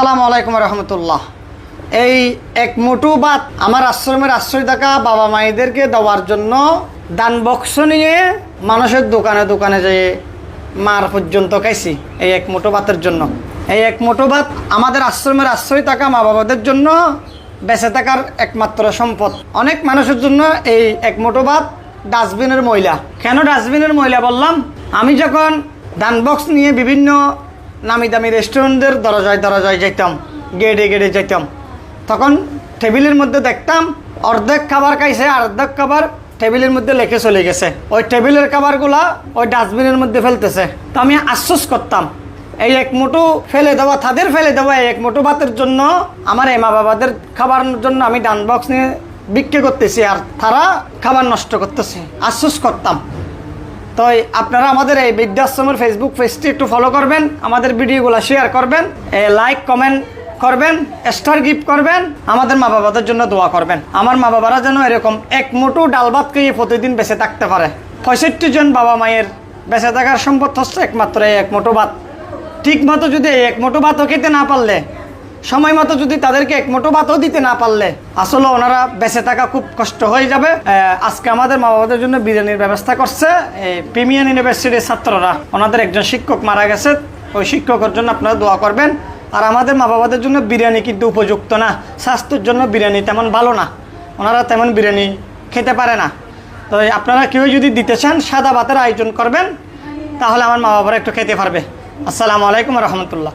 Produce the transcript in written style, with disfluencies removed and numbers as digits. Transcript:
আসসালামু আলাইকুম রহমতুল্লাহ। এই এক মুঠো ভাত আমার আশ্রমের আশ্রয় থাকা বাবা মায়েদেরকে দেওয়ার জন্য দান বক্স নিয়ে মানুষের দোকানে দোকানে যেয়ে মার পর্যন্ত খাইছি এই এক মুঠো ভাতের জন্য। এই এক মুঠো ভাত আমাদের আশ্রমের আশ্রয় থাকা মা বাবাদের জন্য বেঁচে থাকার একমাত্র সম্পদ। অনেক মানুষের জন্য এই এক মুঠো ভাত ডাস্টবিনের ময়লা। কেন ডাস্টবিনের ময়লা বললাম? আমি যখন দান বক্স নিয়ে বিভিন্ন নামি দামি রেস্টুরেন্টের দরজায় দরজায় যেতাম, গেটে গেটে যেতাম, তখন টেবিলের মধ্যে দেখতাম অর্ধেক খাবার খাইছে আর অর্ধেক খাবার টেবিলের মধ্যে লেখে চলে গেছে। ওই টেবিলের খাবারগুলা ওই ডাস্টবিনের মধ্যে ফেলতেছে। তো আমি আশ্বাস করতাম এই এক মুঠো ফেলে দেওয়া, তাদের ফেলে দেওয়া এই এক মুঠো ভাতের জন্য আমার এই মা বাবাদের খাবারের জন্য আমি দান বক্স নিয়ে বিক্রি করতেছি আর তারা খাবার নষ্ট করতেছে। আশ্বাস করতাম। তো আপনারা আমাদের এই বৃদ্ধাশ্রমের ফেসবুক পেজটি একটু ফলো করবেন, আমাদের ভিডিওগুলো শেয়ার করবেন, লাইক কমেন্ট করবেন, স্টার গিফট করবেন, আমাদের মা বাবাদের জন্য দোয়া করবেন। আমার মা বাবারা যেন এরকম এক মুঠো ডাল ভাত খেয়ে প্রতিদিন বেঁচে থাকতে পারে। 65 জন বাবা মায়ের বেঁচে থাকার সম্পদ হচ্ছে একমাত্র এই এক মুঠো ভাত। ঠিক মতো যদি এই এক মুঠো ভাতও খেতে না পারলে, সময় মতো যদি তাদেরকে এক মুঠো ভাতও দিতে না পারলে, আসলে ওনারা বেঁচে থাকা খুব কষ্ট হয়ে যাবে। আজকে আমাদের মা বাবাদের জন্য বিরিয়ানির ব্যবস্থা করছে এই প্রিমিয়ার ইউনিভার্সিটির ছাত্ররা। ওনাদের একজন শিক্ষক মারা গেছে, ওই শিক্ষকের জন্য আপনারা দোয়া করবেন। আর আমাদের মা বাবাদের জন্য বিরিয়ানি কিন্তু উপযুক্ত না, স্বাস্থ্যের জন্য বিরিয়ানি তেমন ভালো না, ওনারা তেমন বিরিয়ানি খেতে পারে না। তো আপনারা কেউ যদি দিতে চান সাদা ভাতের আয়োজন করবেন, তাহলে আমার মা বাবারা একটু খেতে পারবে। আসসালামু আলাইকুম রহমতুল্লাহ।